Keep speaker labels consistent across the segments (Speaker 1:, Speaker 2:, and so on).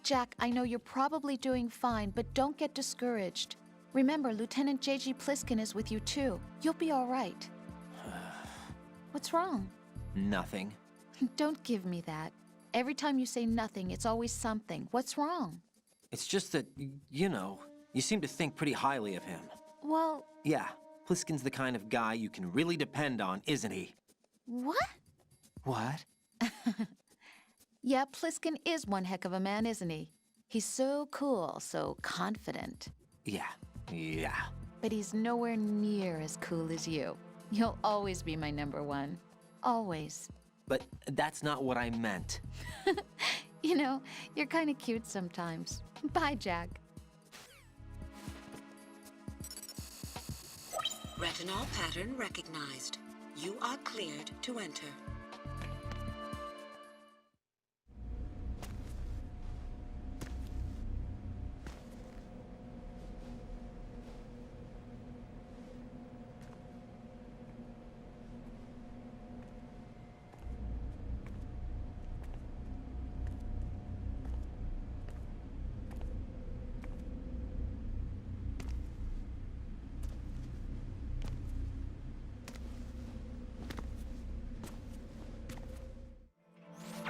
Speaker 1: Jack, I know you're probably doing fine, but don't get discouraged. Remember, Lieutenant J.G. Pliskin is with you too. You'll be all right. What's wrong?
Speaker 2: Nothing.
Speaker 1: Don't give me that. Every time you say nothing, it's always something. What's wrong?
Speaker 2: It's just that, you know, you seem to think pretty highly of him.
Speaker 1: Well...
Speaker 2: Yeah, Pliskin's the kind of guy you can really depend on, isn't he?
Speaker 1: What?
Speaker 2: What?
Speaker 1: Yeah, Pliskin is one heck of a man, isn't he? He's so cool, so confident.
Speaker 2: Yeah.
Speaker 1: But he's nowhere near as cool as you. You'll always be my number one. Always.
Speaker 2: But that's not what I meant.
Speaker 1: You know, you're kind of cute sometimes. Bye, Jack.
Speaker 3: Retinol pattern recognized. You are cleared to enter.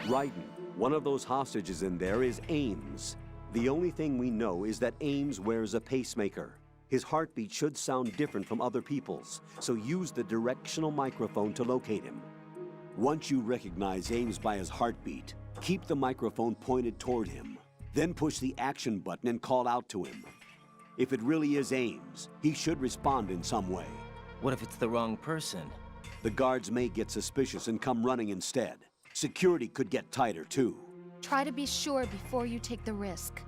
Speaker 4: Raiden, one of those hostages in there is Ames. The only thing we know is that Ames wears a pacemaker. His heartbeat should sound different from other people's, so use the directional microphone to locate him. Once you recognize Ames by his heartbeat, keep the microphone pointed toward him. Then push the action button and call out to him. If it really is Ames, he should respond in some way.
Speaker 2: What if it's the wrong person?
Speaker 4: The guards may get suspicious and come running instead. Security could get tighter, too.
Speaker 1: Try to be sure before you take the risk.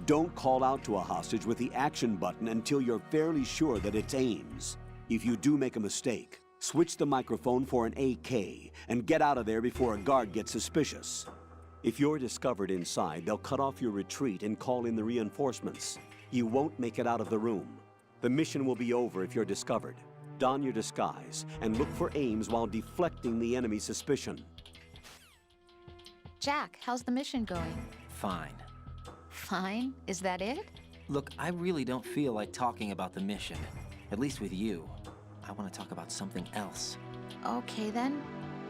Speaker 4: Don't call out to a hostage with the action button until you're fairly sure that it's Ames. If you do make a mistake, switch the microphone for an AK and get out of there before a guard gets suspicious. If you're discovered inside, they'll cut off your retreat and call in the reinforcements. You won't make it out of the room. The mission will be over if you're discovered. Don your disguise and look for Ames while deflecting the enemy's suspicion.
Speaker 1: Jack, how's the mission going?
Speaker 2: Fine.
Speaker 1: Fine? Is that it?
Speaker 2: Look, I really don't feel like talking about the mission. At least with you. I want to talk about something else.
Speaker 1: Okay then,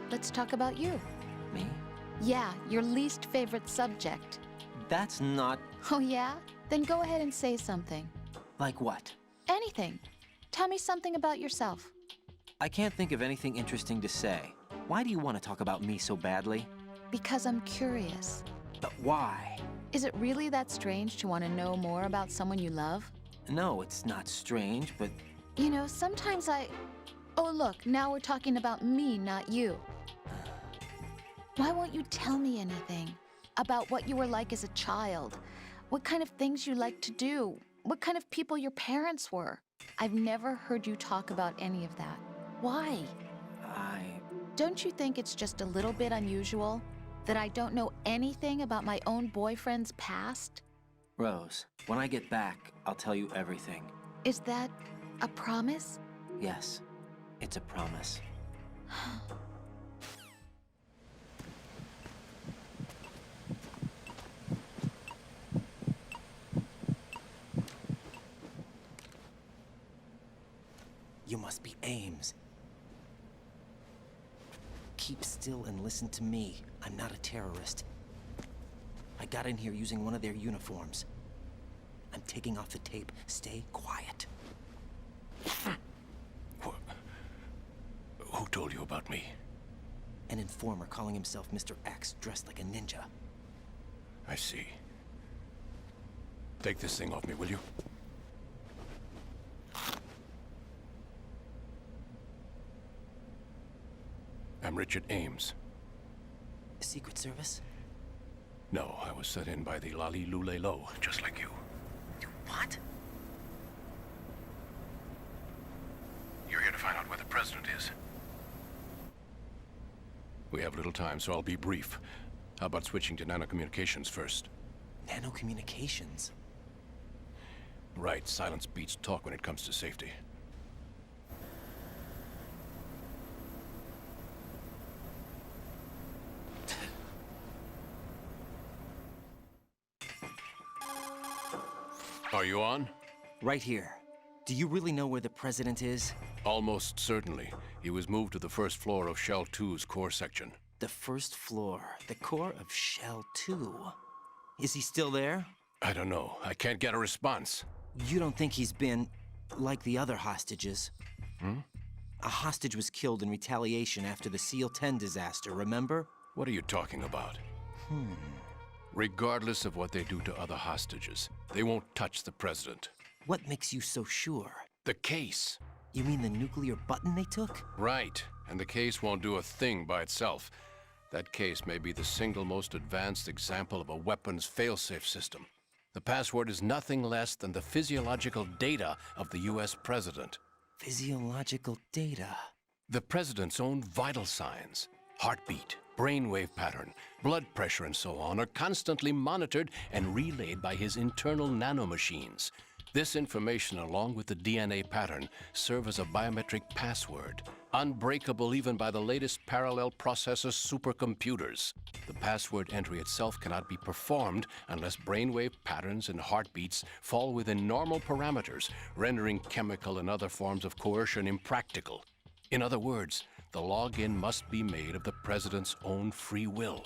Speaker 1: let's talk about you.
Speaker 2: Me?
Speaker 1: Yeah, your least favorite subject.
Speaker 2: That's not...
Speaker 1: Oh yeah? Then go ahead and say something.
Speaker 2: Like what?
Speaker 1: Anything. Tell me something about yourself.
Speaker 2: I can't think of anything interesting to say. Why do you want to talk about me so badly?
Speaker 1: Because I'm curious.
Speaker 2: But why?
Speaker 1: Is it really that strange to want to know more about someone you love?
Speaker 2: No, it's not strange, but...
Speaker 1: You know, sometimes Oh look, now we're talking about me, not you. Why won't you tell me anything? About what you were like as a child? What kind of things you liked to do? What kind of people your parents were? I've never heard you talk about any of that. Why? Don't you think it's just a little bit unusual that I don't know anything about my own boyfriend's past?
Speaker 2: Rose, when I get back, I'll tell you everything.
Speaker 1: Is that a promise?
Speaker 2: Yes, it's a promise. You must be Ames. Keep still and listen to me. I'm not a terrorist. I got in here using one of their uniforms. I'm taking off the tape. Stay quiet.
Speaker 5: Who told you about me?
Speaker 2: An informer calling himself Mr. X, dressed like a ninja.
Speaker 5: I see. Take this thing off me, will you? I'm Richard Ames.
Speaker 2: Secret Service?
Speaker 5: No, I was set in by the Lali Lule Lo, just like you.
Speaker 2: What?
Speaker 5: You're here to find out where the president is. We have little time, so I'll be brief. How about switching to nanocommunications first?
Speaker 2: Nanocommunications?
Speaker 5: Right, silence beats talk when it comes to safety. Are you on?
Speaker 2: Right here. Do you really know where the president is?
Speaker 5: Almost certainly. He was moved to the first floor of Shell 2's core section.
Speaker 2: The first floor, the core of Shell 2. Is he still there?
Speaker 5: I don't know. I can't get a response.
Speaker 2: You don't think he's been like the other hostages? A hostage was killed in retaliation after the SEAL 10 disaster, remember?
Speaker 5: What are you talking about? Regardless of what they do to other hostages, they won't touch the president.
Speaker 2: What makes you so sure?
Speaker 5: The case.
Speaker 2: You mean the nuclear button they took?
Speaker 5: Right. And the case won't do a thing by itself. That case may be the single most advanced example of a weapons failsafe system. The password is nothing less than the physiological data of the US president.
Speaker 2: Physiological data.
Speaker 5: The president's own vital signs, heartbeat, brainwave pattern, blood pressure, and so on, are constantly monitored and relayed by his internal nanomachines. This information, along with the DNA pattern, serve as a biometric password, unbreakable even by the latest parallel processor supercomputers. The password entry itself cannot be performed unless brainwave patterns and heartbeats fall within normal parameters, rendering chemical and other forms of coercion impractical. In other words, the login must be made of the president's own free will.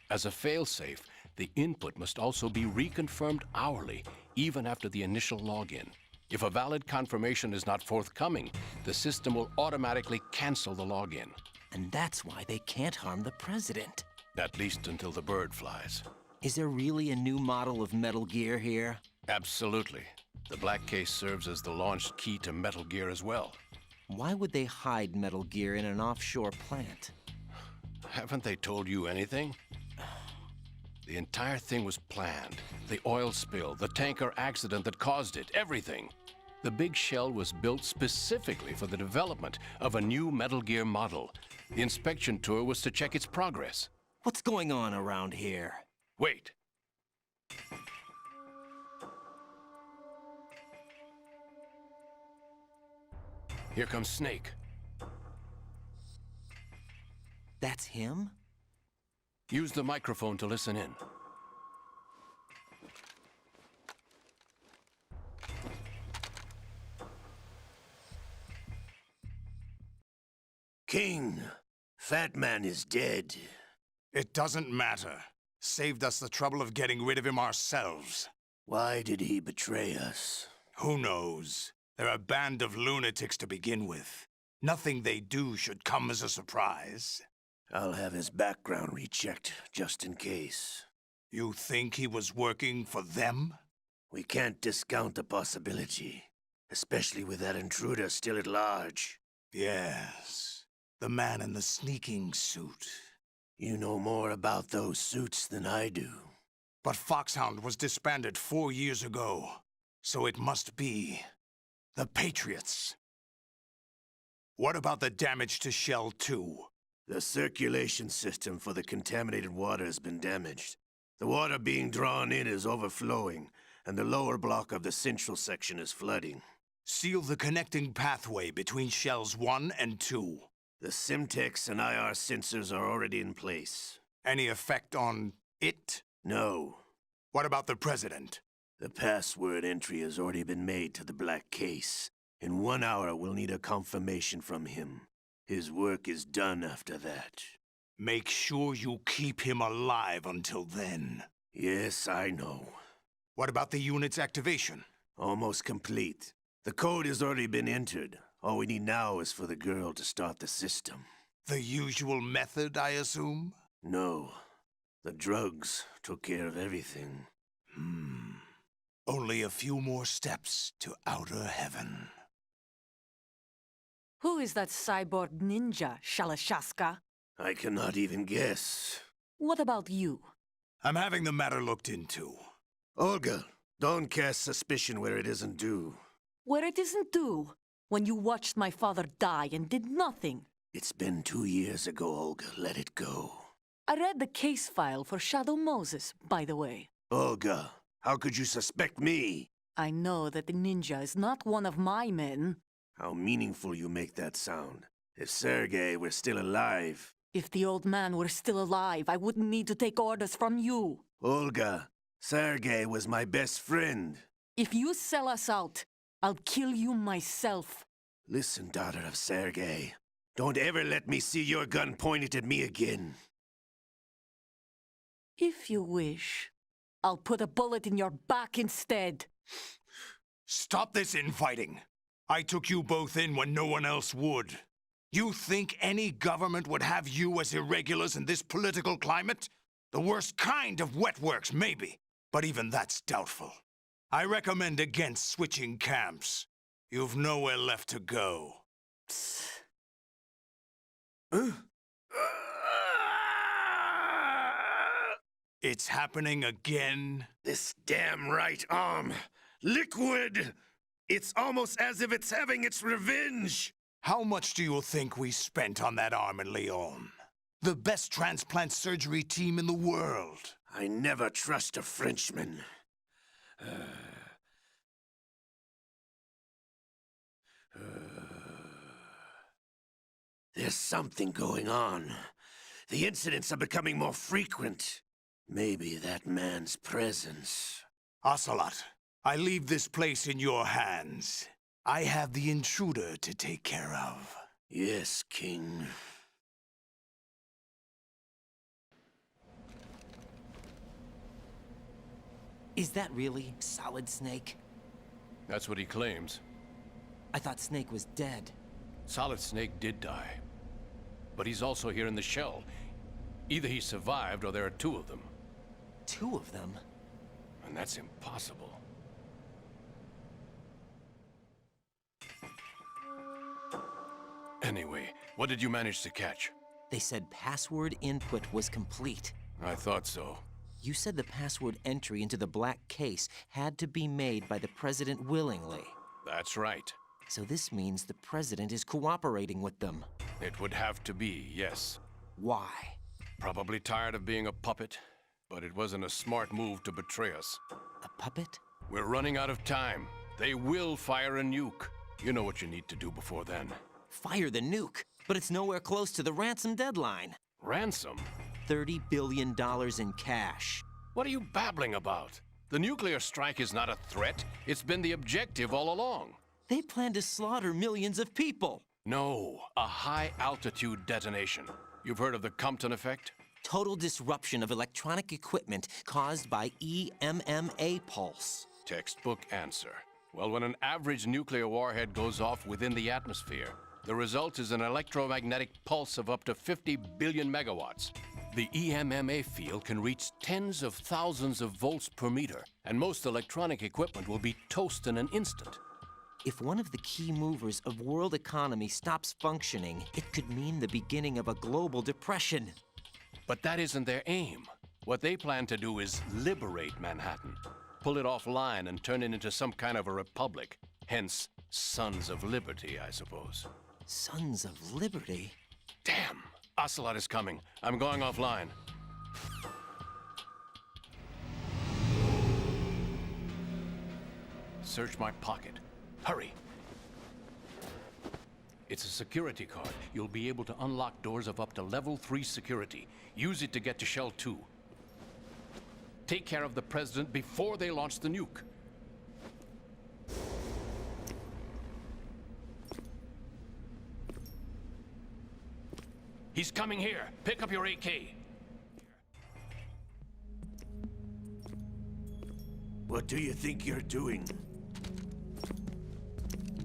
Speaker 5: As a failsafe, the input must also be reconfirmed hourly, even after the initial login. If a valid confirmation is not forthcoming, the system will automatically cancel the login.
Speaker 2: And that's why they can't harm the president.
Speaker 5: At least until the bird flies.
Speaker 2: Is there really a new model of Metal Gear here?
Speaker 5: Absolutely. The black case serves as the launch key to Metal Gear as well.
Speaker 2: Why would they hide Metal Gear in an offshore plant?
Speaker 5: Haven't they told you anything? The entire thing was planned. The oil spill, the tanker accident that caused it, everything. The big shell was built specifically for the development of a new Metal Gear model. The inspection tour was to check its progress.
Speaker 2: What's going on around here?
Speaker 5: Wait. Here comes Snake.
Speaker 2: That's him?
Speaker 5: Use the microphone to listen in.
Speaker 6: King, Fat Man is dead.
Speaker 7: It doesn't matter. Saved us the trouble of getting rid of him ourselves.
Speaker 6: Why did he betray us?
Speaker 7: Who knows? They're a band of lunatics to begin with. Nothing they do should come as a surprise.
Speaker 6: I'll have his background rechecked, just in case.
Speaker 7: You think he was working for them?
Speaker 6: We can't discount the possibility, especially with that intruder still at large.
Speaker 7: Yes. The man in the sneaking suit.
Speaker 6: You know more about those suits than I do.
Speaker 7: But Foxhound was disbanded 4 years ago, so it must be the Patriots. What about the damage to Shell 2?
Speaker 6: The circulation system for the contaminated water has been damaged. The water being drawn in is overflowing, and the lower block of the central section is flooding.
Speaker 7: Seal the connecting pathway between Shells 1 and 2.
Speaker 6: The Simtex and IR sensors are already in place.
Speaker 7: Any effect on it?
Speaker 6: No.
Speaker 7: What about the President?
Speaker 6: The password entry has already been made to the black case. In 1 hour, we'll need a confirmation from him. His work is done after that.
Speaker 7: Make sure you keep him alive until then.
Speaker 6: Yes, I know.
Speaker 7: What about the unit's activation?
Speaker 6: Almost complete. The code has already been entered. All we need now is for the girl to start the system.
Speaker 7: The usual method, I assume?
Speaker 6: No. The drugs took care of everything.
Speaker 7: Only a few more steps to outer heaven.
Speaker 8: Who is that cyborg ninja, Shalashaska?
Speaker 6: I cannot even guess.
Speaker 8: What about you?
Speaker 7: I'm having the matter looked into.
Speaker 6: Olga, don't cast suspicion where it isn't due.
Speaker 8: Where it isn't due, when you watched my father die and did nothing.
Speaker 6: It's been 2 years ago, Olga. Let it go.
Speaker 8: I read the case file for Shadow Moses, by the way.
Speaker 6: Olga, how could you suspect me?
Speaker 8: I know that the ninja is not one of my men.
Speaker 6: How meaningful you make that sound. If Sergei were still alive...
Speaker 8: If the old man were still alive, I wouldn't need to take orders from you.
Speaker 6: Olga, Sergei was my best friend.
Speaker 8: If you sell us out, I'll kill you myself.
Speaker 6: Listen, daughter of Sergei. Don't ever let me see your gun pointed at me again.
Speaker 8: If you wish, I'll put a bullet in your back instead.
Speaker 7: Stop this infighting. I took you both in when no one else would. You think any government would have you as irregulars in this political climate? The worst kind of wet works, maybe. But even that's doubtful. I recommend against switching camps. You've nowhere left to go. It's happening again?
Speaker 6: This damn right arm. Liquid! It's almost as if it's having its revenge!
Speaker 7: How much do you think we spent on that arm in Lyon? The best transplant surgery team in the world.
Speaker 6: I never trust a Frenchman. There's something going on. The incidents are becoming more frequent. Maybe that man's presence.
Speaker 7: Ocelot, I leave this place in your hands. I have the intruder to take care of.
Speaker 6: Yes, King.
Speaker 2: Is that really Solid Snake?
Speaker 5: That's what he claims.
Speaker 2: I thought Snake was dead.
Speaker 5: Solid Snake did die. But he's also here in the shell. Either he survived or there are two of them.
Speaker 2: Two of them?
Speaker 5: And that's impossible. Anyway, what did you manage to catch?
Speaker 2: They said password input was complete.
Speaker 5: I thought so.
Speaker 2: You said the password entry into the black case had to be made by the President willingly.
Speaker 5: That's right.
Speaker 2: So this means the President is cooperating with them.
Speaker 5: It would have to be, yes.
Speaker 2: Why?
Speaker 5: Probably tired of being a puppet, but it wasn't a smart move to betray us.
Speaker 2: A puppet?
Speaker 5: We're running out of time. They will fire a nuke. You know what you need to do before then.
Speaker 2: Fire the nuke, but it's nowhere close to the ransom deadline.
Speaker 5: Ransom?
Speaker 2: $30 billion in cash.
Speaker 5: What are you babbling about? The nuclear strike is not a threat. It's been the objective all along.
Speaker 2: They plan to slaughter millions of people.
Speaker 5: No, a high-altitude detonation. You've heard of the Compton effect?
Speaker 2: Total disruption of electronic equipment caused by EMMA pulse.
Speaker 5: Textbook answer. Well, when an average nuclear warhead goes off within the atmosphere, the result is an electromagnetic pulse of up to 50 billion megawatts. The EMMA field can reach tens of thousands of volts per meter, and most electronic equipment will be toast in an instant.
Speaker 2: If one of the key movers of world economy stops functioning, it could mean the beginning of a global depression.
Speaker 5: But that isn't their aim. What they plan to do is liberate Manhattan, pull it offline and turn it into some kind of a republic. Hence, Sons of Liberty, I suppose.
Speaker 2: Sons of Liberty?
Speaker 5: Damn! Ocelot is coming. I'm going offline. Search my pocket. Hurry! It's a security card. You'll be able to unlock doors of up to level 3 security. Use it to get to Shell 2. Take care of the President before they launch the nuke. He's coming here. Pick up your AK.
Speaker 6: What do you think you're doing?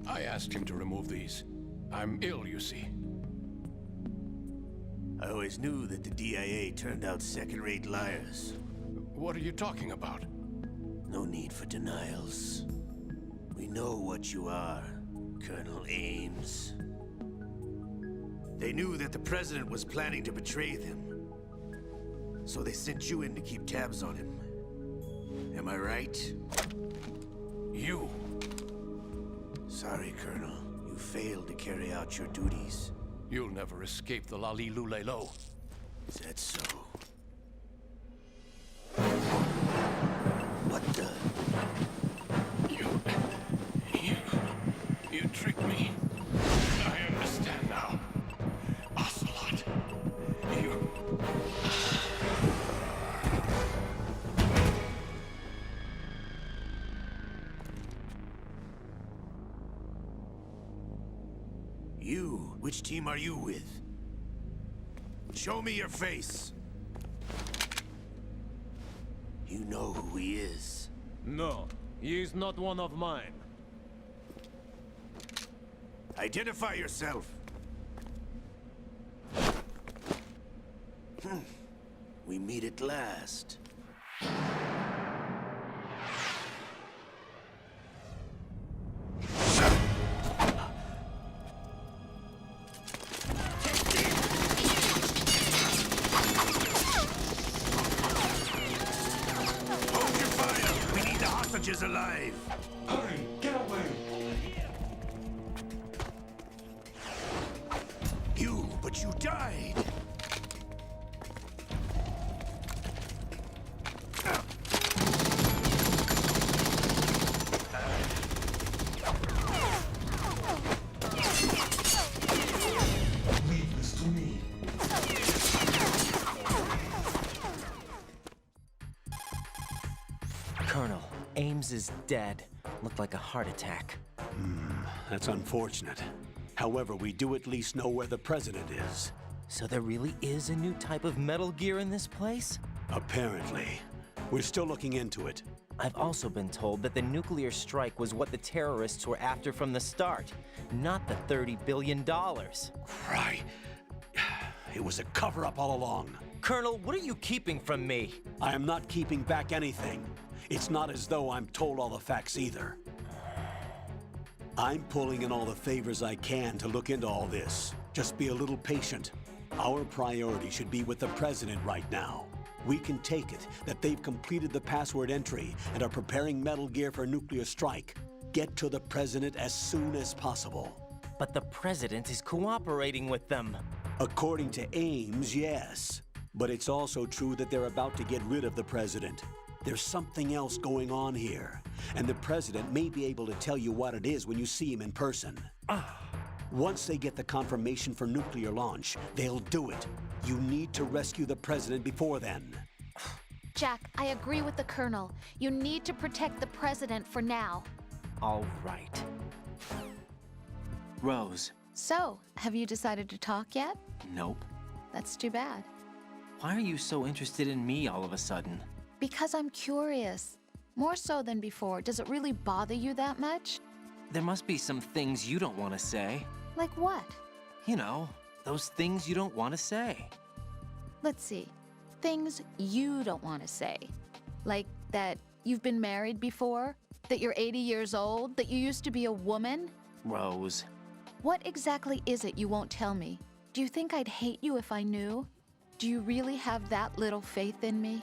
Speaker 5: I asked him to remove these. I'm ill, you see.
Speaker 6: I always knew that the DIA turned out second-rate liars.
Speaker 5: What are you talking about?
Speaker 6: No need for denials. We know what you are, Colonel Ames. They knew that the President was planning to betray them. So they sent you in to keep tabs on him. Am I right?
Speaker 5: You.
Speaker 6: Sorry, Colonel. You failed to carry out your duties.
Speaker 5: You'll never escape the Lali Lulelo.
Speaker 6: Is that so? What the?
Speaker 5: You tricked me. I understand now. Ocelot, you...
Speaker 6: You? Which team are you with? Show me your face. You know who he is.
Speaker 9: No, he is not one of mine.
Speaker 6: Identify yourself. We meet at last. Hold your fire! We need the hostages alive!
Speaker 10: Hurry, get away!
Speaker 6: But you died!
Speaker 10: Leave this to me.
Speaker 2: Colonel, Ames is dead. Looked like a heart attack.
Speaker 4: That's unfortunate. However, we do at least know where the president is.
Speaker 2: So there really is a new type of Metal Gear in this place?
Speaker 4: Apparently. We're still looking into it.
Speaker 2: I've also been told that the nuclear strike was what the terrorists were after from the start, not the $30 billion.
Speaker 4: Right. It was a cover-up all along.
Speaker 2: Colonel, what are you keeping from me?
Speaker 4: I am not keeping back anything. It's not as though I'm told all the facts either. I'm pulling in all the favors I can to look into all this. Just be a little patient. Our priority should be with the president right now. We can take it that they've completed the password entry and are preparing Metal Gear for a nuclear strike. Get to the president as soon as possible.
Speaker 2: But the president is cooperating with them.
Speaker 4: According to Ames, yes. But it's also true that they're about to get rid of the president. There's something else going on here, and the president may be able to tell you what it is when you see him in person. Once they get the confirmation for nuclear launch, they'll do it. You need to rescue the president before then.
Speaker 1: Jack, I agree with the Colonel. You need to protect the president for now.
Speaker 2: All right. Rose.
Speaker 1: So, have you decided to talk yet?
Speaker 2: Nope.
Speaker 1: That's too bad.
Speaker 2: Why are you so interested in me all of a sudden?
Speaker 1: Because I'm curious. More so than before. Does it really bother you that much?
Speaker 2: There must be some things you don't want to say.
Speaker 1: Like what?
Speaker 2: You know, those things you don't want to say.
Speaker 1: Let's see. Things you don't want to say. Like that you've been married before? That you're 80 years old? That you used to be a woman?
Speaker 2: Rose.
Speaker 1: What exactly is it you won't tell me? Do you think I'd hate you if I knew? Do you really have that little faith in me?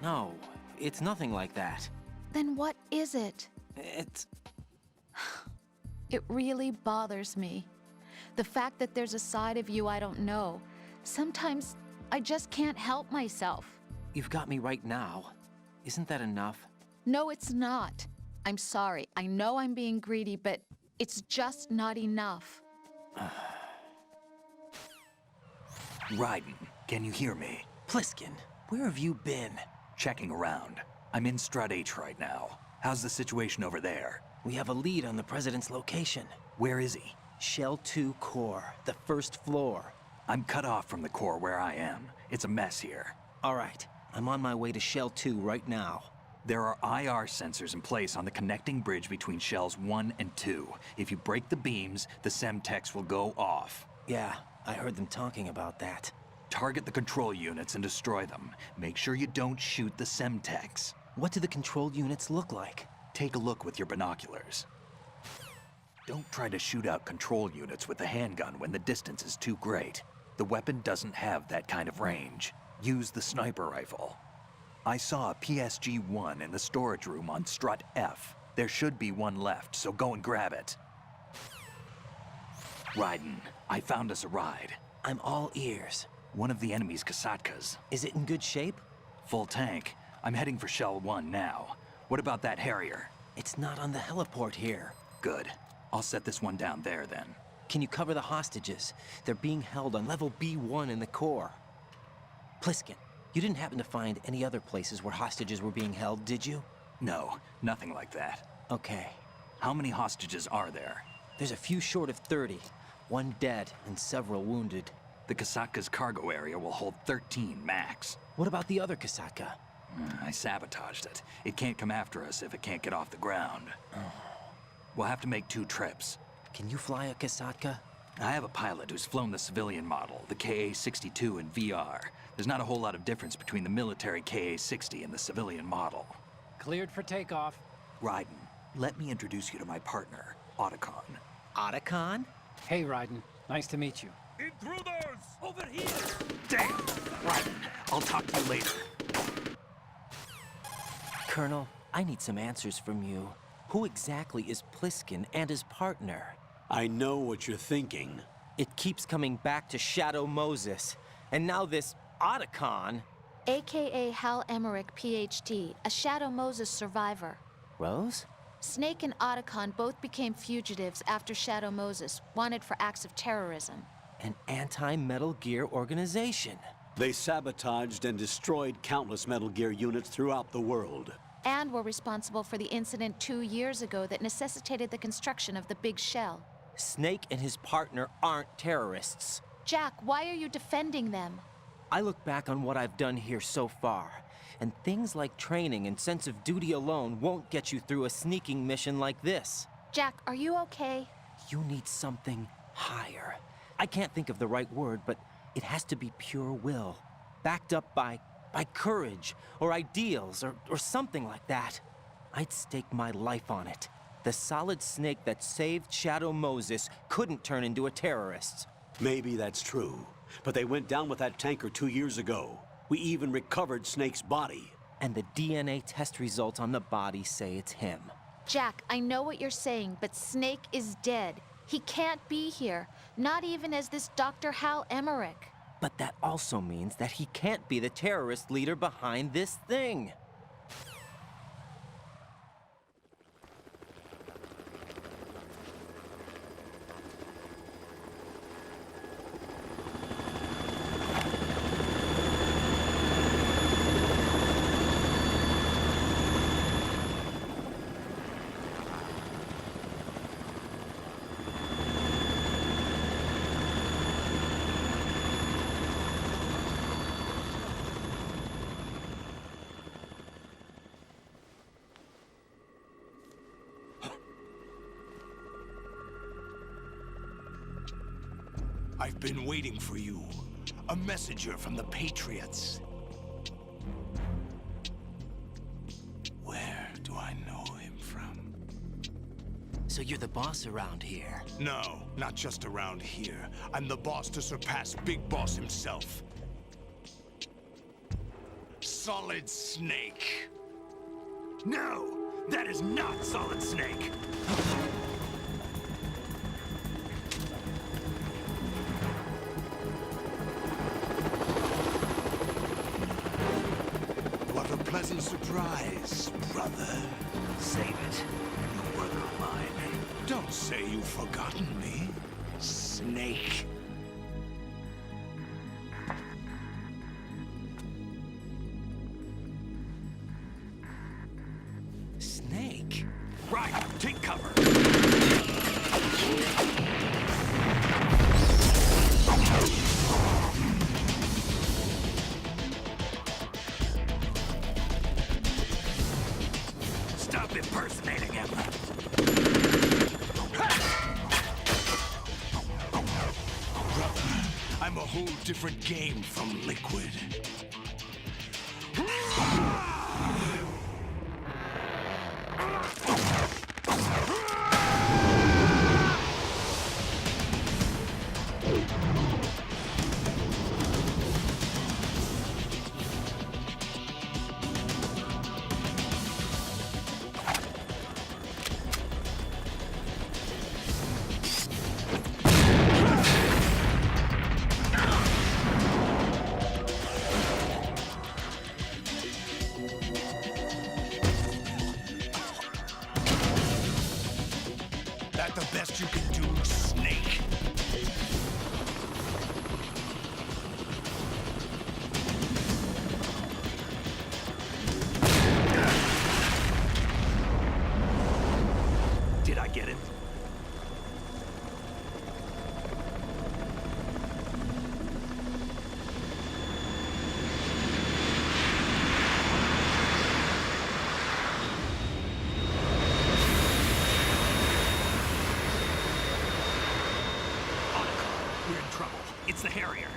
Speaker 2: No, it's nothing like that.
Speaker 1: Then what is it?
Speaker 2: It's...
Speaker 1: It really bothers me. The fact that there's a side of you I don't know. Sometimes I just can't help myself.
Speaker 2: You've got me right now. Isn't that enough?
Speaker 1: No, it's not. I'm sorry. I know I'm being greedy, but it's just not enough.
Speaker 11: Raiden, can you hear me?
Speaker 2: Pliskin, where have you been?
Speaker 11: Checking around. I'm in Strut H right now. How's the situation over there?
Speaker 2: We have a lead on the president's location.
Speaker 11: Where is he?
Speaker 2: Shell 2 core, the first floor.
Speaker 11: I'm cut off from the core where I am. It's a mess here.
Speaker 2: All right, I'm on my way to Shell 2 right now.
Speaker 11: There are IR sensors in place on the connecting bridge between Shells 1 and 2. If you break the beams, the Semtex will go off.
Speaker 2: Yeah, I heard them talking about that.
Speaker 11: Target the control units and destroy them. Make sure you don't shoot the Semtex.
Speaker 2: What do the control units look like?
Speaker 11: Take a look with your binoculars. Don't try to shoot out control units with the handgun when the distance is too great. The weapon doesn't have that kind of range. Use the sniper rifle. I saw a PSG-1 in the storage room on Strut F. There should be one left, so go and grab it. Raiden, I found us a ride.
Speaker 2: I'm all ears.
Speaker 11: One of the enemy's Kasatkas.
Speaker 2: Is it in good shape?
Speaker 11: Full tank. I'm heading for Shell 1 now. What about that Harrier?
Speaker 2: It's not on the heliport here.
Speaker 11: Good. I'll set this one down there then.
Speaker 2: Can you cover the hostages? They're being held on level B1 in the core. Pliskin, you didn't happen to find any other places where hostages were being held, did you?
Speaker 11: No, nothing like that.
Speaker 2: Okay.
Speaker 11: How many hostages are there?
Speaker 2: There's a few short of 30. 1 dead and several wounded.
Speaker 11: The Kasatka's cargo area will hold 13 max.
Speaker 2: What about the other Kasaka?
Speaker 11: I sabotaged it. It can't come after us if it can't get off the ground. We'll have to make 2 trips.
Speaker 2: Can you fly a Kasatka?
Speaker 11: I have a pilot who's flown the civilian model, the KA-62 in VR. There's not a whole lot of difference between the military KA-60 and the civilian model.
Speaker 9: Cleared for takeoff.
Speaker 11: Raiden, let me introduce you to my partner, Otacon.
Speaker 2: Otacon?
Speaker 9: Hey, Raiden. Nice to meet you.
Speaker 10: Intruders!
Speaker 11: Over here! Damn! Raiden, I'll talk to you later.
Speaker 2: Colonel, I need some answers from you. Who exactly is Pliskin and his partner?
Speaker 4: I know what you're thinking.
Speaker 2: It keeps coming back to Shadow Moses. And now this Otacon.
Speaker 1: AKA Hal Emmerich, PhD, a Shadow Moses survivor.
Speaker 2: Rose?
Speaker 1: Snake and Otacon both became fugitives after Shadow Moses, wanted for acts of terrorism.
Speaker 2: An anti-Metal Gear organization.
Speaker 4: They sabotaged and destroyed countless Metal Gear units throughout the world.
Speaker 1: And were responsible for the incident 2 years ago that necessitated the construction of the Big Shell.
Speaker 2: Snake and his partner aren't terrorists.
Speaker 1: Jack, why are you defending them?
Speaker 2: I look back on what I've done here so far, and things like training and sense of duty alone won't get you through a sneaking mission like this.
Speaker 1: Jack, are you okay?
Speaker 2: You need something higher. I can't think of the right word, but it has to be pure will, backed up by courage, or ideals, or something like that. I'd stake my life on it. The Solid Snake that saved Shadow Moses couldn't turn into a terrorist.
Speaker 4: Maybe that's true, but they went down with that tanker 2 years ago. We even recovered Snake's body.
Speaker 2: And the DNA test results on the body say it's him.
Speaker 1: Jack, I know what you're saying, but Snake is dead. He can't be here, not even as this Dr. Hal Emmerich.
Speaker 2: But that also means that he can't be the terrorist leader behind this thing.
Speaker 7: I've been waiting for you. A messenger from the Patriots. Where do I know him from?
Speaker 2: So you're the boss around here?
Speaker 7: No, not just around here. I'm the boss to surpass Big Boss himself. Solid Snake.
Speaker 6: No! That is not Solid Snake!
Speaker 7: What a pleasant surprise, brother.
Speaker 6: Save it. No brother of mine.
Speaker 7: Don't say you've forgotten me, Snake.
Speaker 2: Snake?
Speaker 6: Right, take cover. Stop impersonating him.
Speaker 7: Brother, I'm a whole different game from Liquid. That the best you can do, Snake?
Speaker 6: Did I get it?
Speaker 11: It's the Harrier.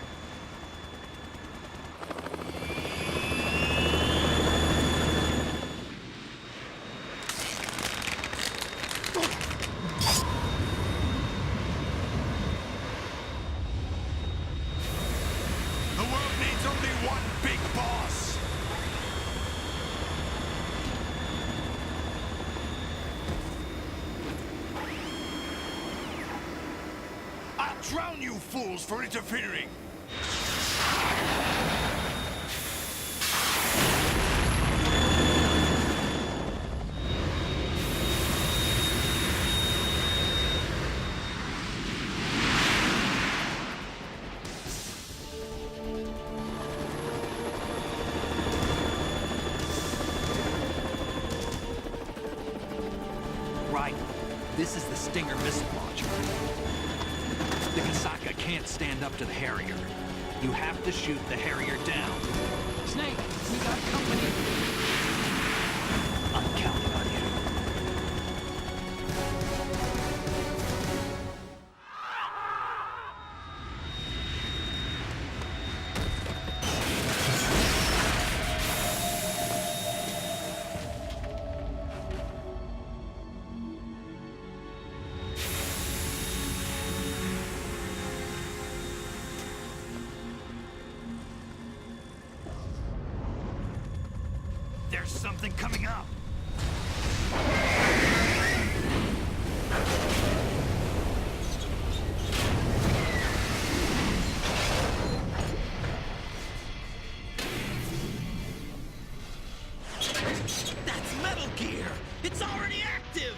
Speaker 7: The world needs only one big boss. I'll drown you fools for interfering.
Speaker 11: Right. This is the Stinger missile launcher. The Kasaka can't stand up to the Harrier. You have to shoot the Harrier down.
Speaker 9: Snake, we got company.
Speaker 11: I'm counting on you. There's something coming up.
Speaker 2: That's Metal Gear! It's already active!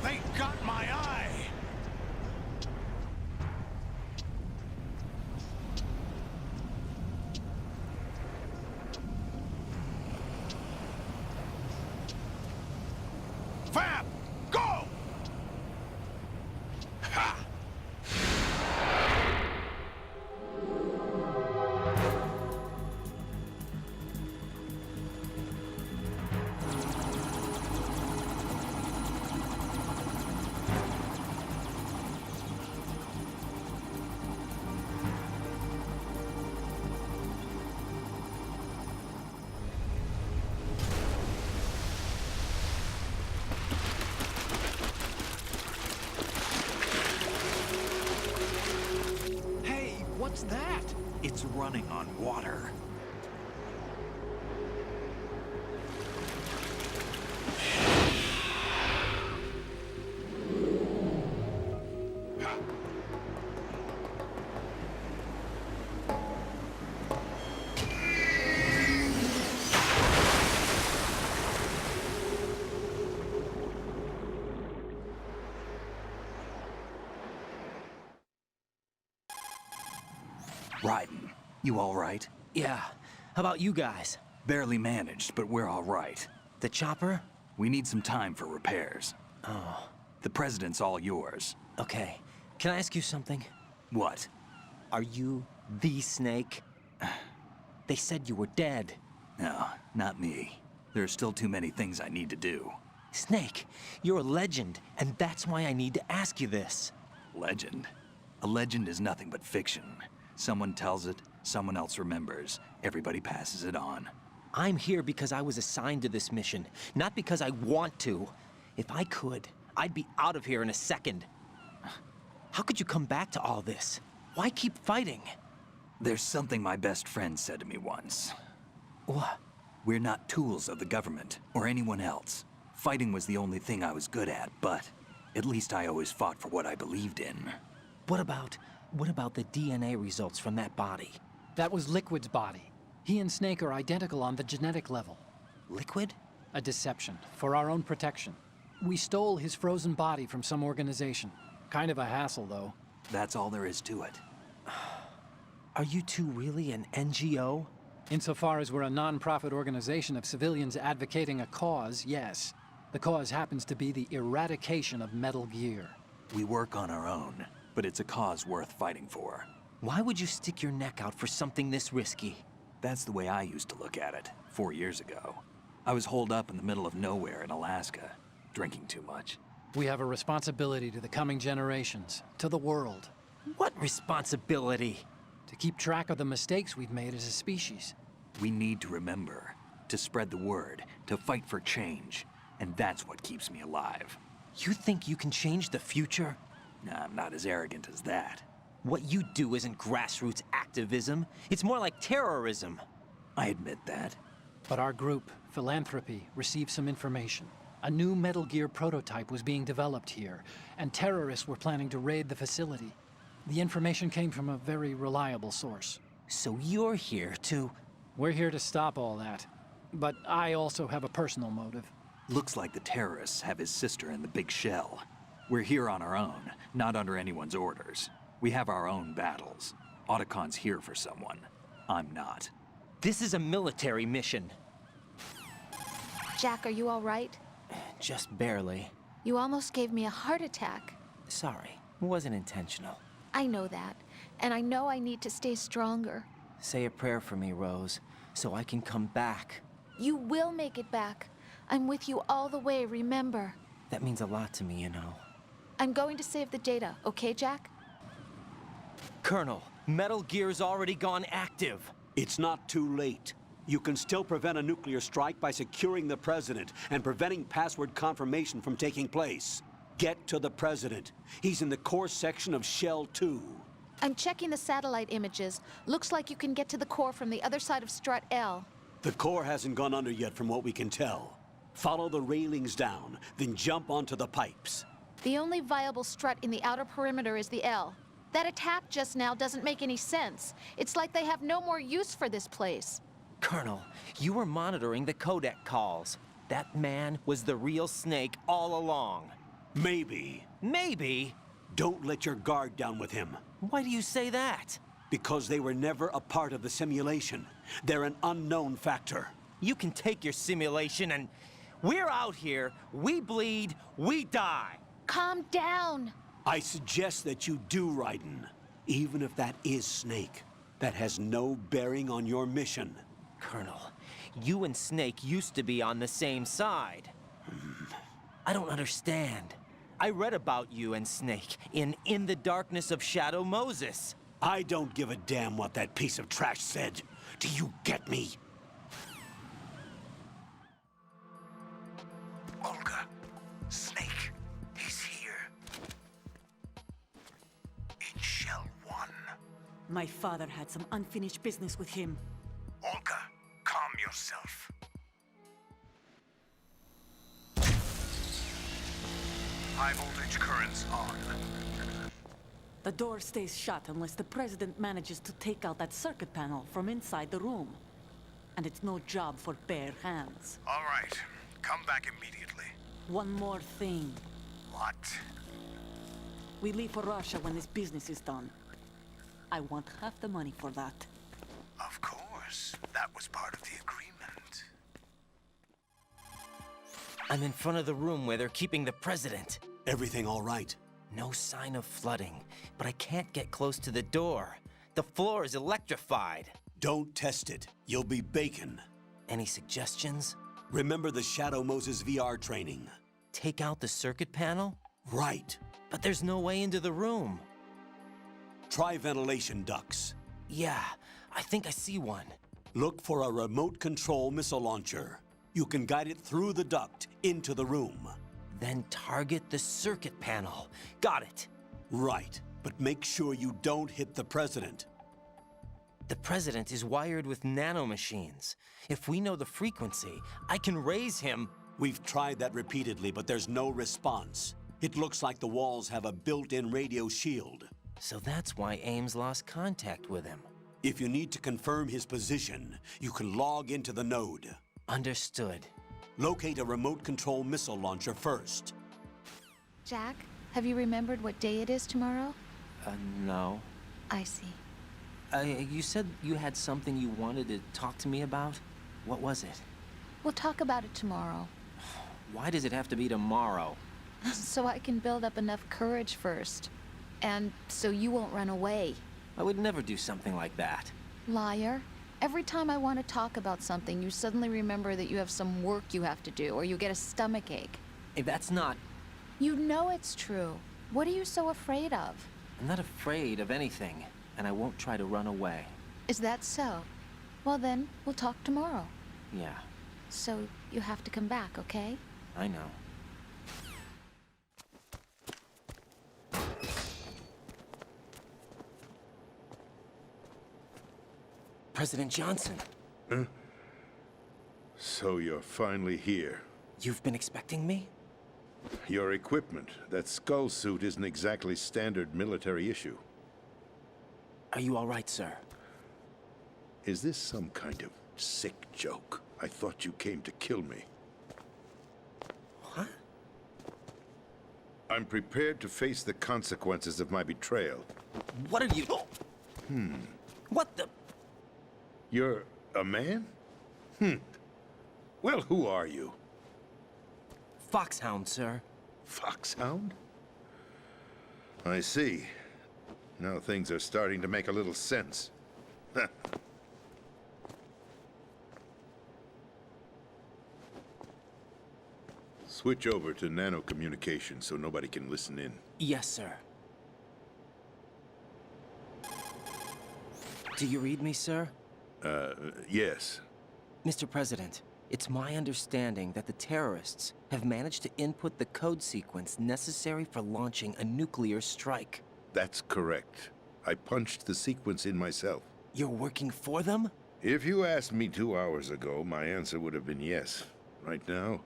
Speaker 7: They got my eye! Fab! Go! Ha!
Speaker 11: Hey, what's that? It's running on water. Raiden, you all right?
Speaker 2: Yeah. How about you guys?
Speaker 11: Barely managed, but we're all right.
Speaker 2: The chopper?
Speaker 11: We need some time for repairs.
Speaker 2: Oh,
Speaker 11: The president's all yours.
Speaker 2: okay. Can I ask you something?
Speaker 11: What?
Speaker 2: Are you the Snake? They said you were dead.
Speaker 11: No, not me. There are still too many things I need to do.
Speaker 2: Snake, you're a legend, and that's why I need to ask you this.
Speaker 11: Legend? A legend is nothing but fiction. Someone tells it, someone else remembers. Everybody passes it on.
Speaker 2: I'm here because I was assigned to this mission, not because I want to. If I could, I'd be out of here in a second. How could you come back to all this? Why keep fighting?
Speaker 11: There's something my best friend said to me once.
Speaker 2: What?
Speaker 11: We're not tools of the government or anyone else. Fighting was the only thing I was good at, but at least I always fought for what I believed in.
Speaker 2: What about the DNA results from that body?
Speaker 9: That was Liquid's body. He and Snake are identical on the genetic level.
Speaker 2: Liquid?
Speaker 9: A deception, for our own protection. We stole his frozen body from some organization. Kind of a hassle, though.
Speaker 11: That's all there is to it.
Speaker 2: Are you two really an NGO?
Speaker 9: Insofar as we're a non-profit organization of civilians advocating a cause, yes. The cause happens to be the eradication of Metal Gear.
Speaker 11: We work on our own, but it's a cause worth fighting for.
Speaker 2: Why would you stick your neck out for something this risky?
Speaker 11: That's the way I used to look at it, 4 years ago. I was holed up in the middle of nowhere in Alaska, drinking too much.
Speaker 9: We have a responsibility to the coming generations, to the world.
Speaker 2: What responsibility?
Speaker 9: To keep track of the mistakes we've made as a species.
Speaker 11: We need to remember, to spread the word, to fight for change. And that's what keeps me alive.
Speaker 2: You think you can change the future?
Speaker 11: Nah, I'm not as arrogant as that.
Speaker 2: What you do isn't grassroots activism. It's more like terrorism.
Speaker 11: I admit that.
Speaker 9: But our group, Philanthropy, received some information. A new Metal Gear prototype was being developed here, and terrorists were planning to raid the facility. The information came from a very reliable source.
Speaker 2: So you're here to...
Speaker 9: We're here to stop all that. But I also have a personal motive.
Speaker 11: Looks like the terrorists have his sister in the big shell. We're here on our own, not under anyone's orders. We have our own battles. Otacon's here for someone. I'm not.
Speaker 2: This is a military mission.
Speaker 1: Jack, are you all right?
Speaker 2: Just barely.
Speaker 1: You almost gave me a heart attack.
Speaker 2: Sorry, it wasn't intentional.
Speaker 1: I know that, and I know I need to stay stronger.
Speaker 2: Say a prayer for me, Rose, so I can come back.
Speaker 1: You will make it back. I'm with you all the way, remember?
Speaker 2: That means a lot to me, you know.
Speaker 1: I'm going to save the data, okay, Jack?
Speaker 2: Colonel, Metal Gear's already gone active.
Speaker 4: It's not too late. You can still prevent a nuclear strike by securing the President and preventing password confirmation from taking place. Get to the President. He's in the core section of Shell 2.
Speaker 1: I'm checking the satellite images. Looks like you can get to the core from the other side of Strut L.
Speaker 4: The core hasn't gone under yet from what we can tell. Follow the railings down, then jump onto the pipes.
Speaker 1: The only viable strut in the outer perimeter is the L. That attack just now doesn't make any sense. It's like they have no more use for this place.
Speaker 2: Colonel, you were monitoring the codec calls. That man was the real Snake all along.
Speaker 4: Maybe.
Speaker 2: Maybe?
Speaker 4: Don't let your guard down with him.
Speaker 2: Why do you say that?
Speaker 4: Because they were never a part of the simulation. They're an unknown factor.
Speaker 2: You can take your simulation and... We're out here, we bleed, we die.
Speaker 1: Calm down.
Speaker 4: I suggest that you do, Raiden. Even if that is Snake. That has no bearing on your mission.
Speaker 2: Colonel, you and Snake used to be on the same side. I don't understand. I read about you and Snake in the Darkness of Shadow Moses.
Speaker 4: I don't give a damn what that piece of trash said. Do you get me?
Speaker 6: Olga, Snake, he's here. In Shell 1.
Speaker 8: My father had some unfinished business with him.
Speaker 6: Olga, calm yourself. High voltage currents on.
Speaker 8: The door stays shut unless the President manages to take out that circuit panel from inside the room. And it's no job for bare hands.
Speaker 6: All right, come back immediately.
Speaker 8: One more thing.
Speaker 6: What?
Speaker 8: We leave for Russia when this business is done. I want half the money for that.
Speaker 6: Of course, that was part of the agreement.
Speaker 2: I'm in front of the room where they're keeping the President.
Speaker 4: Everything all right?
Speaker 2: No sign of flooding, but I can't get close to the door. The floor is electrified.
Speaker 4: Don't test it. You'll be bacon.
Speaker 2: Any suggestions?
Speaker 4: Remember the Shadow Moses VR training.
Speaker 2: Take out the circuit panel?
Speaker 4: Right.
Speaker 2: But there's no way into the room.
Speaker 4: Try ventilation ducts.
Speaker 2: Yeah, I think I see one.
Speaker 4: Look for a remote control missile launcher. You can guide it through the duct into the room.
Speaker 2: Then target the circuit panel. Got it.
Speaker 4: Right, but make sure you don't hit the President.
Speaker 2: The president is wired with nanomachines. If we know the frequency, I can raise him.
Speaker 4: We've tried that repeatedly, but there's no response. It looks like the walls have a built-in radio shield.
Speaker 2: So that's why Ames lost contact with him.
Speaker 4: If you need to confirm his position, you can log into the node.
Speaker 2: Understood.
Speaker 4: Locate a remote control missile launcher first.
Speaker 1: Jack, have you remembered what day it is tomorrow?
Speaker 2: No.
Speaker 1: I see.
Speaker 2: You said you had something you wanted to talk to me about? What was it?
Speaker 1: We'll talk about it tomorrow.
Speaker 2: Why does it have to be tomorrow?
Speaker 1: So I can build up enough courage first. And so you won't run away.
Speaker 2: I would never do something like that.
Speaker 1: Liar. Every time I want to talk about something, you suddenly remember that you have some work you have to do, or you get a stomachache.
Speaker 2: Hey, that's not...
Speaker 1: You know it's true. What are you so afraid of?
Speaker 2: I'm not afraid of anything, and I won't try to run away.
Speaker 1: Is that so? Well then, we'll talk tomorrow.
Speaker 2: Yeah,
Speaker 1: So you have to come back, okay?
Speaker 2: I know. President Johnson.
Speaker 10: Huh? So you're finally here.
Speaker 2: You've been expecting me?
Speaker 10: Your equipment, that skull suit, isn't exactly standard military issue.
Speaker 2: Are you all right, sir?
Speaker 10: Is this some kind of sick joke? I thought you came to kill me.
Speaker 2: What?
Speaker 10: I'm prepared to face the consequences of my betrayal.
Speaker 2: What are you... What the...
Speaker 10: You're a man? Well, who are you?
Speaker 2: Foxhound, sir.
Speaker 10: Foxhound? I see. Now things are starting to make a little sense. Switch over to nano-communication so nobody can listen in.
Speaker 2: Yes, sir. Do you read me, sir?
Speaker 10: Yes.
Speaker 2: Mr. President, it's my understanding that the terrorists have managed to input the code sequence necessary for launching a nuclear strike.
Speaker 10: That's correct. I punched the sequence in myself.
Speaker 2: You're working for them?
Speaker 10: If you asked me 2 hours ago, my answer would have been yes. Right now,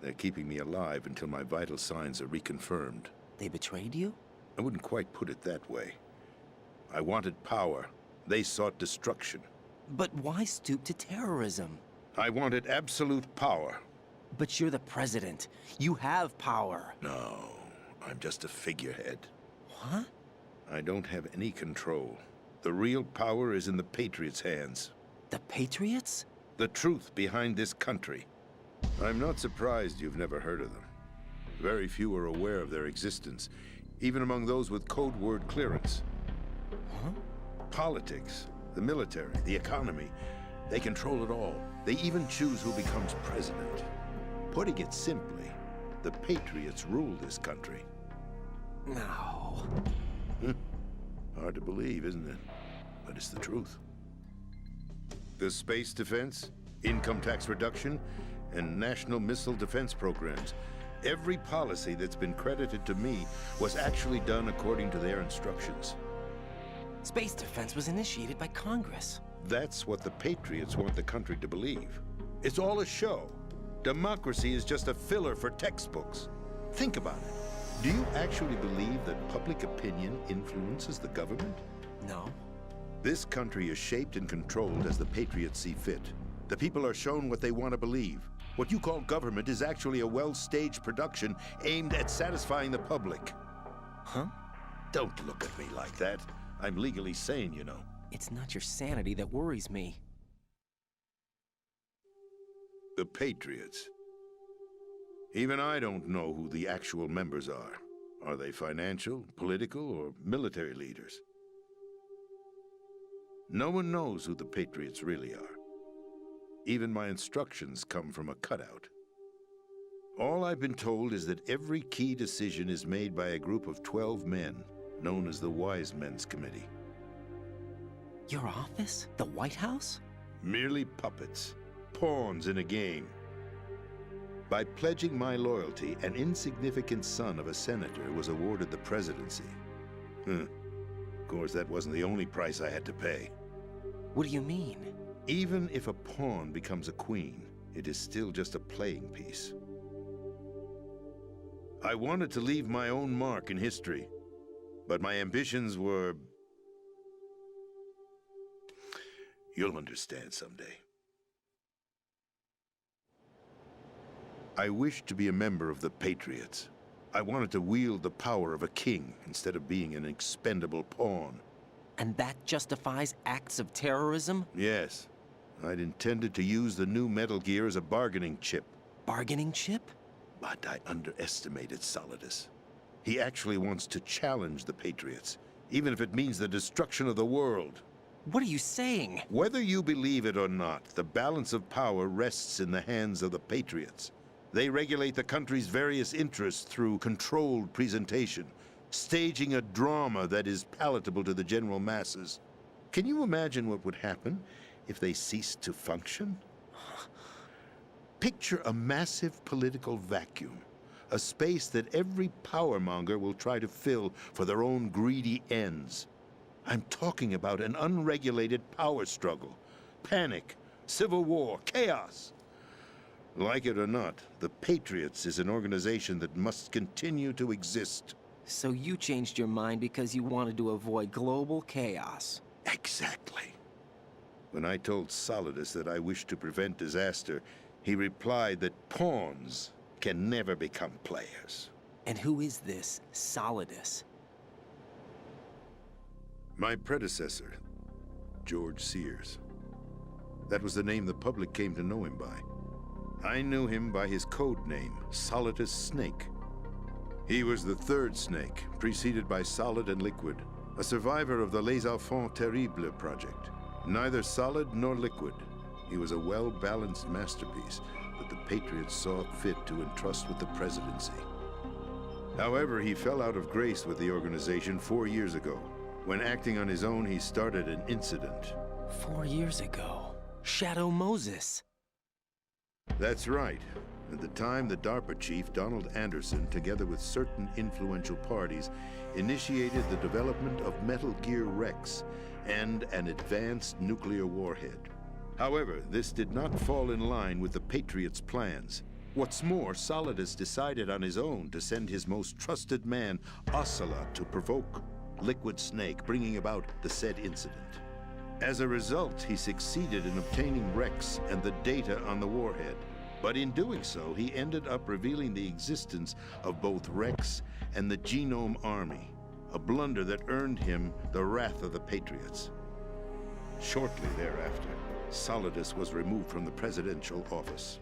Speaker 10: they're keeping me alive until my vital signs are reconfirmed.
Speaker 2: They betrayed you?
Speaker 10: I wouldn't quite put it that way. I wanted power. They sought destruction.
Speaker 2: But why stoop to terrorism?
Speaker 10: I wanted absolute power.
Speaker 2: But you're the president. You have power.
Speaker 10: No, I'm just a figurehead.
Speaker 2: What?
Speaker 10: I don't have any control. The real power is in the Patriots' hands.
Speaker 2: The Patriots?
Speaker 10: The truth behind this country. I'm not surprised you've never heard of them. Very few are aware of their existence, even among those with code word clearance.
Speaker 2: Huh?
Speaker 10: Politics, the military, the economy, they control it all. They even choose who becomes president. Putting it simply, the Patriots rule this country.
Speaker 2: No.
Speaker 10: Hard to believe, isn't it? But it's the truth. The space defense, income tax reduction, and national missile defense programs. Every policy that's been credited to me was actually done according to their instructions.
Speaker 2: Space defense was initiated by Congress.
Speaker 10: That's what the Patriots want the country to believe. It's all a show. Democracy is just a filler for textbooks. Think about it. Do you actually believe that public opinion influences the government?
Speaker 2: No.
Speaker 10: This country is shaped and controlled as the Patriots see fit. The people are shown what they want to believe. What you call government is actually a well-staged production aimed at satisfying the public.
Speaker 2: Huh?
Speaker 10: Don't look at me like that. I'm legally sane, you know.
Speaker 2: It's not your sanity that worries me.
Speaker 10: The Patriots. Even I don't know who the actual members are. Are they financial, political, or military leaders? No one knows who the Patriots really are. Even my instructions come from a cutout. All I've been told is that every key decision is made by a group of 12 men, known as the Wise Men's Committee.
Speaker 2: Your office? The White House?
Speaker 10: Merely puppets, pawns in a game. By pledging my loyalty, an insignificant son of a senator was awarded the presidency. Of course, that wasn't the only price I had to pay.
Speaker 2: What do you mean?
Speaker 10: Even if a pawn becomes a queen, it is still just a playing piece. I wanted to leave my own mark in history, but my ambitions were... You'll understand someday. I wished to be a member of the Patriots. I wanted to wield the power of a king instead of being an expendable pawn.
Speaker 2: And that justifies acts of terrorism?
Speaker 10: Yes. I'd intended to use the new Metal Gear as a bargaining chip.
Speaker 2: Bargaining chip?
Speaker 10: But I underestimated Solidus. He actually wants to challenge the Patriots, even if it means the destruction of the world.
Speaker 2: What are you saying?
Speaker 10: Whether you believe it or not, the balance of power rests in the hands of the Patriots. They regulate the country's various interests through controlled presentation, staging a drama that is palatable to the general masses. Can you imagine what would happen if they ceased to function? Picture a massive political vacuum, a space that every powermonger will try to fill for their own greedy ends. I'm talking about an unregulated power struggle, panic, civil war, chaos. Like it or not, the Patriots is an organization that must continue to exist.
Speaker 2: So you changed your mind because you wanted to avoid global chaos.
Speaker 10: Exactly. When I told Solidus that I wished to prevent disaster, he replied that pawns can never become players.
Speaker 2: And who is this Solidus?
Speaker 10: My predecessor, George Sears. That was the name the public came to know him by. I knew him by his code name, Solidus Snake. He was the third Snake, preceded by Solid and Liquid, a survivor of the Les Enfants Terribles project. Neither solid nor liquid, he was a well-balanced masterpiece that the Patriots saw fit to entrust with the presidency. However, he fell out of grace with the organization 4 years ago. When acting on his own, he started an incident.
Speaker 2: 4 years ago? Shadow Moses.
Speaker 10: That's right. At the time, the DARPA chief, Donald Anderson, together with certain influential parties, initiated the development of Metal Gear Rex and an advanced nuclear warhead. However, this did not fall in line with the Patriots' plans. What's more, Solidus decided on his own to send his most trusted man, Ocelot, to provoke Liquid Snake, bringing about the said incident. As a result, he succeeded in obtaining Rex and the data on the warhead. But in doing so, he ended up revealing the existence of both Rex and the Genome Army, a blunder that earned him the wrath of the Patriots. Shortly thereafter, Solidus was removed from the presidential office.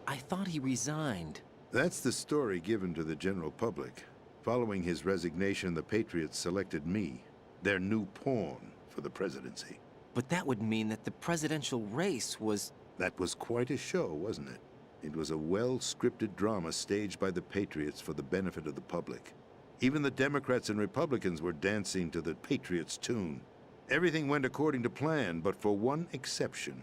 Speaker 2: I thought he resigned.
Speaker 10: That's the story given to the general public. Following his resignation, the Patriots selected me, their new pawn, for the presidency.
Speaker 2: But that would mean that the presidential race was...
Speaker 10: That was quite a show, wasn't it? It was a well-scripted drama staged by the Patriots for the benefit of the public. Even the Democrats and Republicans were dancing to the Patriots' tune. Everything went according to plan, but for one exception.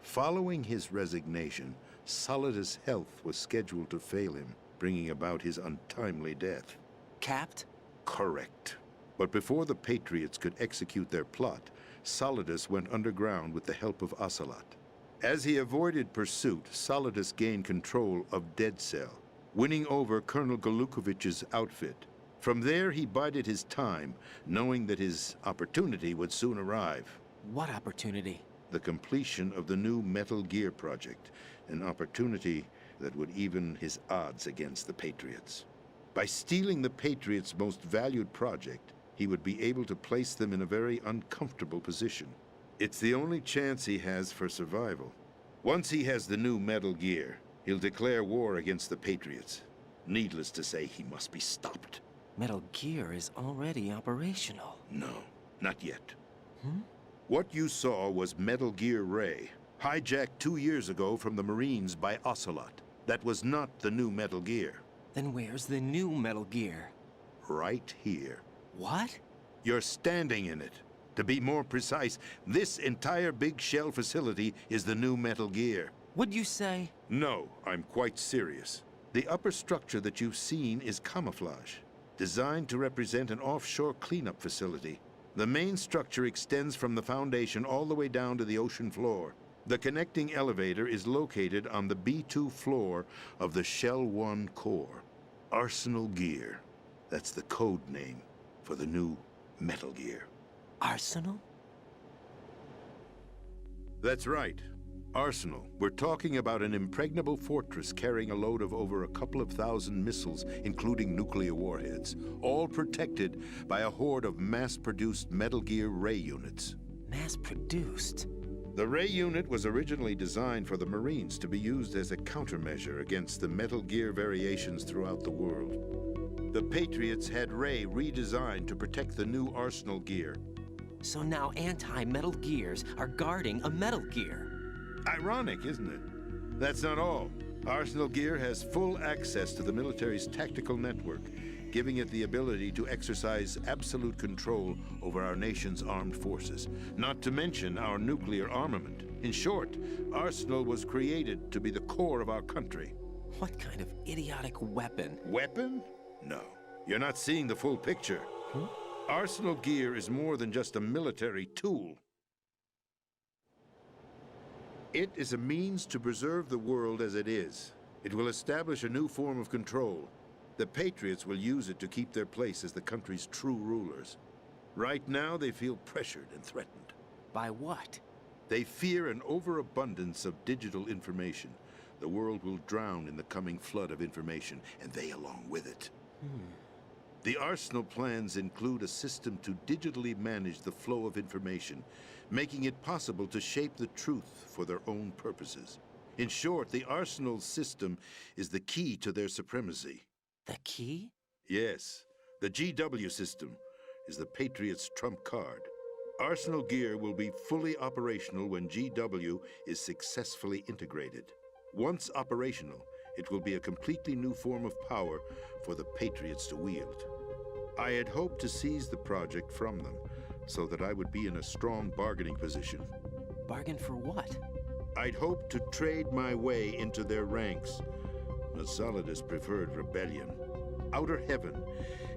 Speaker 10: Following his resignation, Solidus' health was scheduled to fail him, bringing about his untimely death.
Speaker 2: Capped?
Speaker 10: Correct. But before the Patriots could execute their plot, Solidus went underground with the help of Ocelot. As he avoided pursuit, Solidus gained control of Dead Cell, winning over Colonel Golukovich's outfit. From there, he bided his time, knowing that his opportunity would soon arrive.
Speaker 2: What opportunity?
Speaker 10: The completion of the new Metal Gear project, an opportunity that would even his odds against the Patriots. By stealing the Patriots' most valued project, he would be able to place them in a very uncomfortable position. It's the only chance he has for survival. Once he has the new Metal Gear, he'll declare war against the Patriots. Needless to say, he must be stopped.
Speaker 2: Metal Gear is already operational.
Speaker 10: No, not yet. What you saw was Metal Gear Ray, hijacked 2 years ago from the Marines by Ocelot. That was not the new Metal Gear.
Speaker 2: Then where's the new Metal Gear?
Speaker 10: Right here.
Speaker 2: What?
Speaker 10: You're standing in it. To be more precise, this entire big shell facility is the new Metal Gear.
Speaker 2: What'd you say?
Speaker 10: No, I'm quite serious. The upper structure that you've seen is camouflage. designed to represent an offshore cleanup facility. The main structure extends from the foundation all the way down to the ocean floor. The connecting elevator is located on the B2 floor of the Shell 1 core. Arsenal Gear. That's the code name for the new Metal Gear.
Speaker 2: Arsenal?
Speaker 10: That's right. Arsenal. We're talking about an impregnable fortress carrying a load of over a couple of thousand missiles, including nuclear warheads, all protected by a horde of mass-produced Metal Gear Ray units.
Speaker 2: Mass-produced?
Speaker 10: The Ray unit was originally designed for the Marines to be used as a countermeasure against the Metal Gear variations throughout the world. The Patriots had Ray redesigned to protect the new Arsenal Gear.
Speaker 2: So now anti-Metal Gears are guarding a Metal Gear.
Speaker 10: Ironic, isn't it? That's not all. Arsenal Gear has full access to the military's tactical network, giving it the ability to exercise absolute control over our nation's armed forces, not to mention our nuclear armament. In short, Arsenal was created to be the core of our country.
Speaker 2: What kind of idiotic weapon?
Speaker 10: Weapon? No. You're not seeing the full picture. Arsenal Gear is more than just a military tool. It is a means to preserve the world as it is. It will establish a new form of control. The Patriots will use it to keep their place as the country's true rulers. Right now, they feel pressured and threatened.
Speaker 2: By what?
Speaker 10: They fear an overabundance of digital information. The world will drown in the coming flood of information, and they along with it. The Arsenal plans include a system to digitally manage the flow of information, making it possible to shape the truth for their own purposes. In short, the Arsenal system is the key to their supremacy.
Speaker 2: The key?
Speaker 10: Yes. The GW system is the Patriots' trump card. Arsenal Gear will be fully operational when GW is successfully integrated. Once operational, it will be a completely new form of power for the Patriots to wield. I had hoped to seize the project from them, so that I would be in a strong bargaining position.
Speaker 2: Bargain for what?
Speaker 10: I'd hoped to trade my way into their ranks. But Solidus preferred rebellion. Outer Heaven,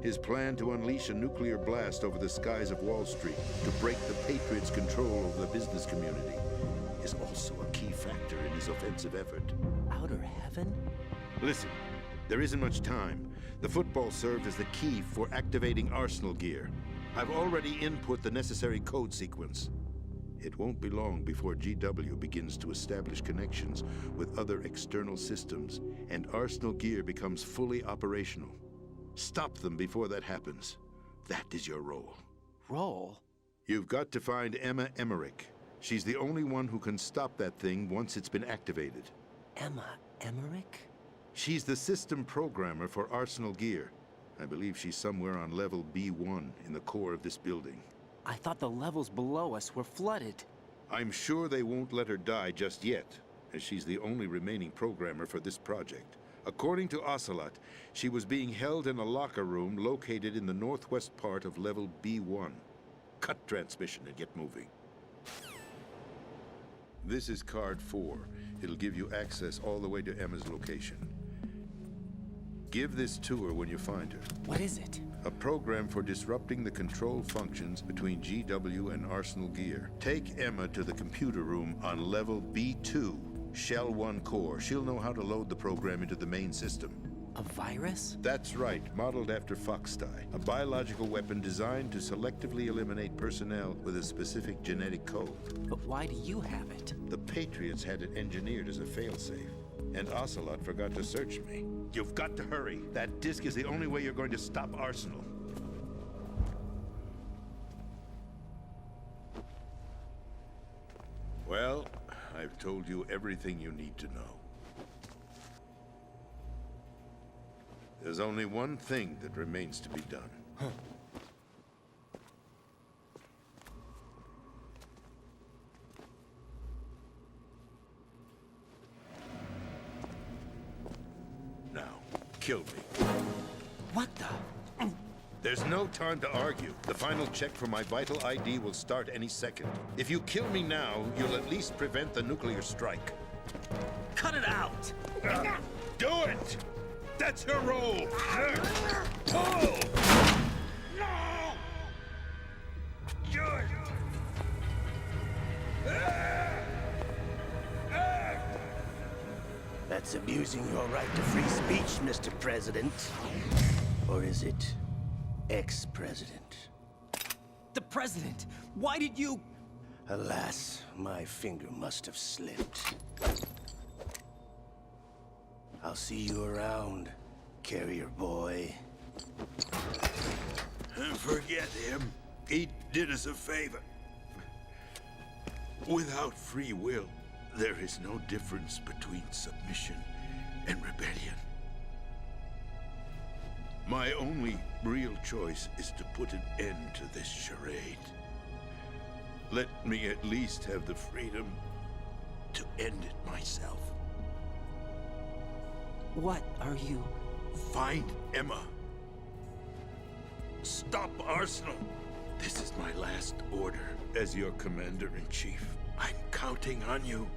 Speaker 10: his plan to unleash a nuclear blast over the skies of Wall Street to break the Patriots' control over the business community, is also a key factor in his offensive effort.
Speaker 2: Outer Heaven?
Speaker 10: Listen, there isn't much time. The football served as the key for activating Arsenal Gear. I've already input the necessary code sequence. It won't be long before GW begins to establish connections with other external systems, and Arsenal Gear becomes fully operational. Stop them before that happens. That is your role.
Speaker 2: Role?
Speaker 10: You've got to find Emma Emmerich. She's the only one who can stop that thing once it's been activated.
Speaker 2: Emma Emmerich?
Speaker 10: She's the system programmer for Arsenal Gear. I believe she's somewhere on level B1 in the core of this building.
Speaker 2: I thought the levels below us were flooded.
Speaker 10: I'm sure they won't let her die just yet, as she's the only remaining programmer for this project. According to Ocelot, she was being held in a locker room located in the northwest part of level B1. Cut transmission and get moving. This is card 4. It'll give you access all the way to Emma's location. Give this to her when you find her.
Speaker 2: What is it?
Speaker 10: A program for disrupting the control functions between GW and Arsenal Gear. Take Emma to the computer room on level B2, Shell 1 core. She'll know how to load the program into the main system.
Speaker 2: A virus?
Speaker 10: That's right, modeled after Foxdie. A biological weapon designed to selectively eliminate personnel with a specific genetic code.
Speaker 2: But why do you have it?
Speaker 10: The Patriots had it engineered as a failsafe, and Ocelot forgot to search me. You've got to hurry. That disk is the only way you're going to stop Arsenal. Well, I've told you everything you need to know. There's only one thing that remains to be done. Now, kill me.
Speaker 2: What the?
Speaker 10: There's no time to argue. The final check for my vital ID will start any second. If you kill me now, you'll at least prevent the nuclear strike.
Speaker 2: Cut it out!
Speaker 10: Do it!
Speaker 7: That's your role! Pull! No! Good!
Speaker 6: That's abusing your right to free speech, Mr. President. Or is it ex-president?
Speaker 2: The president! Why did you...
Speaker 6: Alas, my finger must have slipped. I'll see you around, carrier boy.
Speaker 7: Forget him. He did us a favor. Without free will, there is no difference between submission and rebellion. My only real choice is to put an end to this charade. Let me at least have the freedom to end it myself.
Speaker 2: What are you...
Speaker 7: Find Emma. Stop Arsenal. This is my last order as your commander-in-chief. I'm counting on you.